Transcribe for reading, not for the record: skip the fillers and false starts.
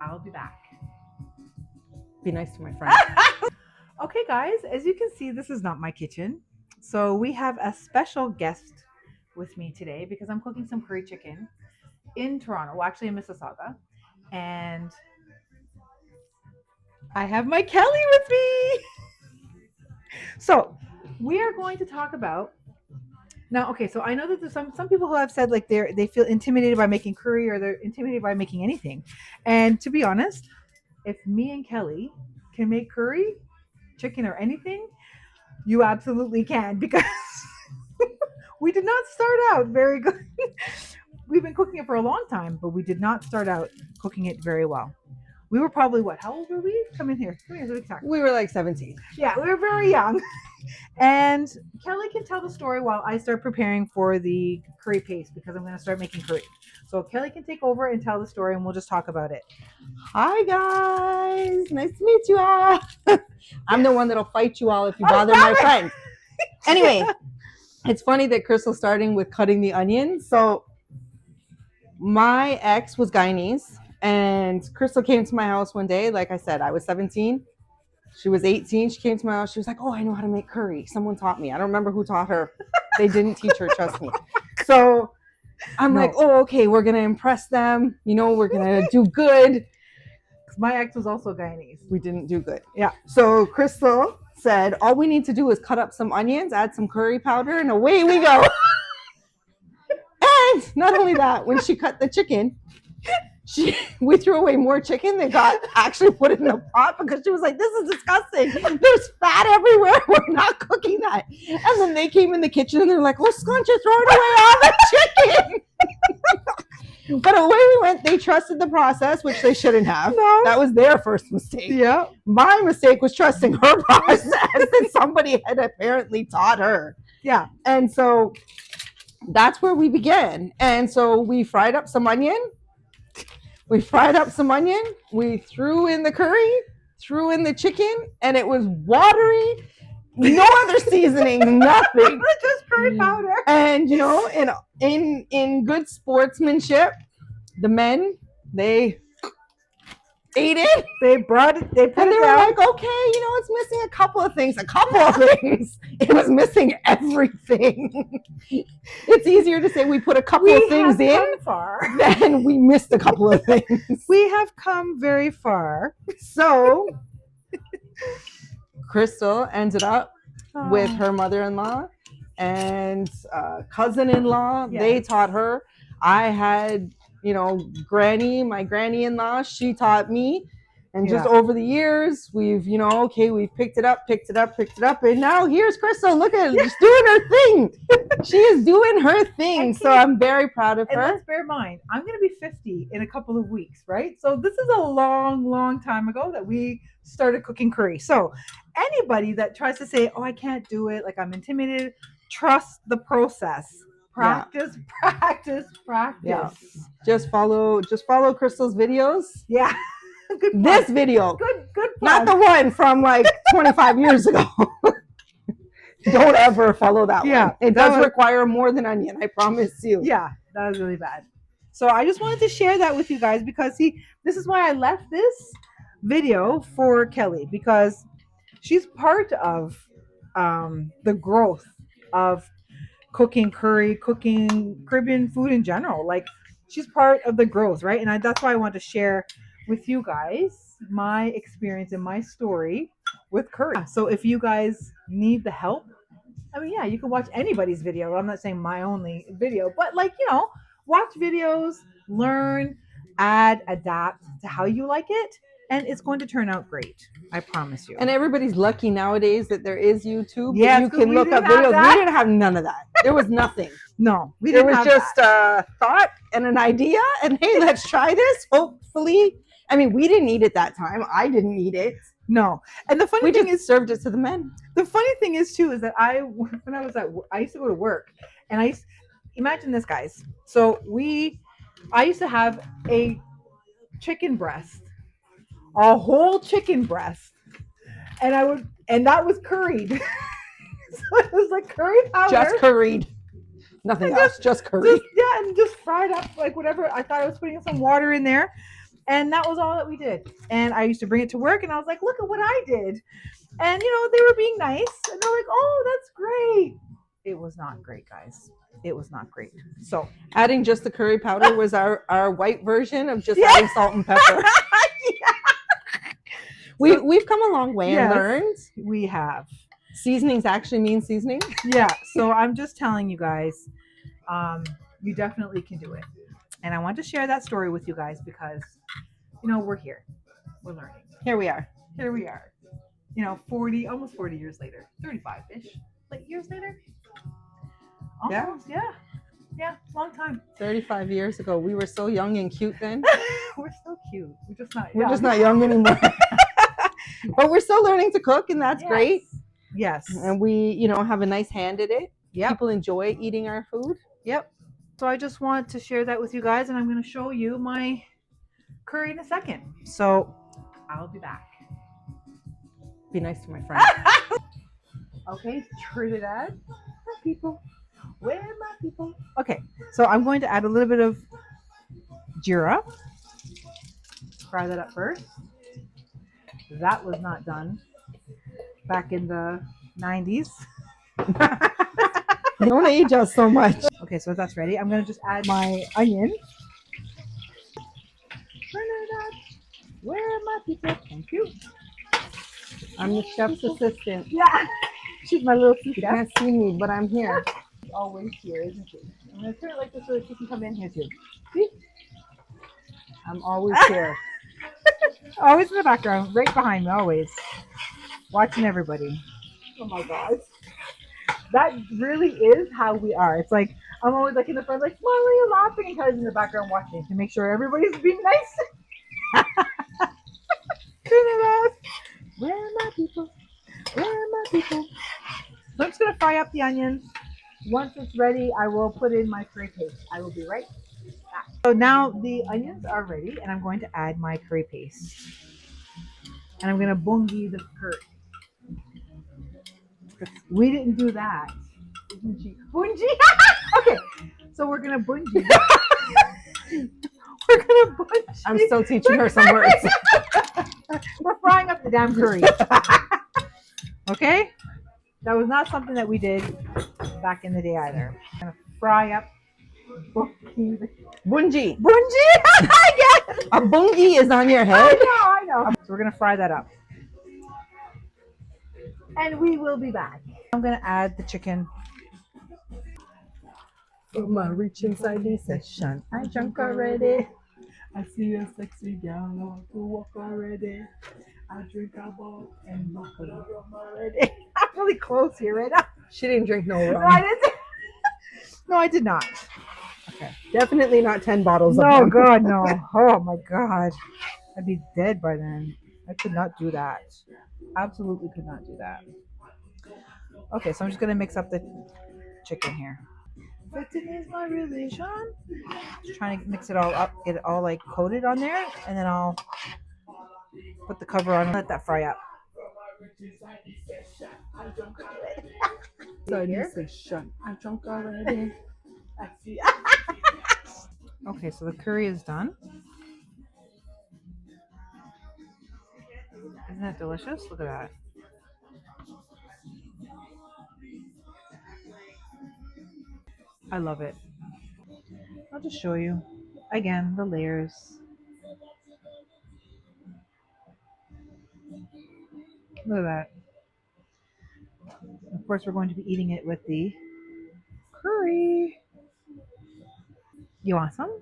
I'll be back. Be nice to my friend. Okay, guys, as you can see, this is not my kitchen. So we have a special guest with me today because I'm cooking some curry chicken in Toronto, well, actually in Mississauga. And I have my Kelly with me. So we are going to talk about now. Okay, so I know that there's some people who have said like they feel intimidated by making curry or they're intimidated by making anything. And to be honest, if me and Kelly can make curry, chicken or anything, you absolutely can because we did not start out very good. We've been cooking it for a long time, but we did not start out cooking it very well. We were probably what? How old were we? Come in here. Come here. So we can talk. We were like 17. Yeah, we were very young. And Kelly can tell the story while I start preparing for the curry paste because I'm going to start making curry. So Kelly can take over and tell the story, and we'll just talk about it. Hi guys, nice to meet you all. I'm the one that'll fight you all if you bother my friend. Anyway, it's funny that Christal's starting with cutting the onions. So my ex was Guyanese, and Christal came to my house one day. Like I said, I was 17. She was 18. She came to my house. She was like, "Oh, I know how to make curry. Someone taught me. I don't remember who taught her. They didn't teach her, trust me." So I'm like, "Oh, okay, we're going to impress them. You know, we're going to do good." My ex was also Guyanese. We didn't do good. Yeah. So Christal said, all we need to do is cut up some onions, add some curry powder, and away we go. And not only that, when she cut the chicken, we threw away more chicken than got actually put in the pot because she was like, this is disgusting. There's fat everywhere. We're not cooking that. And then they came in the kitchen and they're like, oh, Scuncha, throw it away all the chicken. But away we went. They trusted the process, which they shouldn't have. No. That was their first mistake. Yeah. My mistake was trusting her process that somebody had apparently taught her. Yeah. And so that's where we began. And so we fried up some onion. We threw in the curry, threw in the chicken, and it was watery. No other seasoning, nothing. Just curry powder. And you know, in good sportsmanship, the men, they ate it. They brought it. They put and it they down. were like, okay, you know, it's missing a couple of things. It was missing everything. It's easier to say we put a couple of things in than we missed a couple of things. We have come very far. So Christal ended up with her mother-in-law and cousin-in-law. Yeah. They taught her. I had, you know, my granny-in-law, she taught me. And just over the years, we've, you know, we've picked it up. And now here's Christal. Look at her, just doing her thing. She is doing her thing. So I'm very proud of her. And let's bear in mind, I'm going to be 50 in a couple of weeks, right? So this is a long, long time ago that we started cooking curry. So anybody that tries to say, oh, I can't do it, like I'm intimidated, trust the process. Practice. Yeah. Just follow Christal's videos. Yeah. This video. Good. Not the one from like 25 years ago. Don't ever follow that one. It does require more than onion, I promise you. Yeah, that was really bad. So I just wanted to share that with you guys because this is why I left this video for Kelly, because she's part of the growth of cooking curry, cooking Caribbean food in general. Like she's part of the growth, right? And that's why I want to share with you guys my experience and my story with curry. So if you guys need the help, I mean, yeah, you can watch anybody's video. I'm not saying my only video, but like, you know, watch videos, learn, add, adapt to how you like it, and it's going to turn out great. I promise you. And everybody's lucky nowadays that there is YouTube. Yes, you can look up videos. We didn't have none of that. There was nothing. No, we didn't. There was just a thought and an idea, and hey, let's try this. Hopefully, I mean, we didn't eat it that time. I didn't eat it. No, and the funny thing is, served it to the men. The funny thing is too is that I used to go to work, and imagine this, guys. So I used to have a chicken breast, a whole chicken breast, and that was curried. So it was like curry powder, just curried, nothing else, just curried. And just fried up like whatever. I thought I was putting some water in there. And that was all that we did. And I used to bring it to work and I was like, look at what I did. And, they were being nice. And they're like, oh, that's great. It was not great, guys. It was not great. So adding just the curry powder was our white version of just adding salt and pepper. We've come a long way and learned. We have. Seasonings actually mean seasoning. Yeah. So I'm just telling you guys, you definitely can do it. And I want to share that story with you guys because, we're here. We're learning. Here we are. almost 40 years later, 35-ish years later. Almost, yeah, long time. 35 years ago. We were so young and cute then. We're still cute. We're just not young anymore. But we're still learning to cook, and that's great. Yes. And we, have a nice hand at it. Yep. People enjoy eating our food. Yep. So I just want to share that with you guys, and I'm going to show you my curry in a second. So I'll be back. Be nice to my friend. Okay, Trinidad. My people. Where are my people? Okay, so I'm going to add a little bit of Jira. Fry that up first. That was not done back in the 90s. Don't age us so much. Okay, so that's ready. I'm going to just add my onion. Where are my people? Thank you. I'm the chef's assistant. Yeah, she's my little chef. You can't see me, but I'm here. Always here, isn't she? I'm going to turn it like this so that she can come in here too. See? I'm always here. Always in the background, right behind me, always. Watching everybody. Oh my God. That really is how we are. It's like, I'm always in the front, why are you laughing? And Kelly's in the background watching to make sure everybody's being nice. Where are my people? Where are my people? So I'm just going to fry up the onions. Once it's ready, I will put in my curry paste. I will be right back. So now the onions are ready, and I'm going to add my curry paste. And I'm going to bungi the curry. We didn't do that. Bungi? Okay, so we're going to bungi. We're going to bungi. I'm still teaching her some words. We're frying up the damn curry. Okay? That was not something that we did back in the day either. I'm going to fry up bungi. Bungi. Bungi? Yes! A bungi is on your head? I know. So we're going to fry that up. And we will be back. I'm going to add the chicken. From my reach inside this session, I drunk already. I see a sexy girl, I want to walk already. I drink a ball and walk already. I'm really close here right now. She didn't drink no rum. No, I didn't. No, I did not. Okay. Definitely not 10 bottles of No, rum. God, no. Oh my God. I'd be dead by then. I could not do that. Absolutely could not do that. Okay, so I'm just going to mix up the chicken here. Fitting is my religion. Just trying to mix it all up, get it all coated on there, and then I'll put the cover on and let that fry up. I drunk already. Okay, so the curry is done. Isn't that delicious? Look at that. I love it. I'll just show you again the layers. Look at that. Of course, we're going to be eating it with the curry. You want some?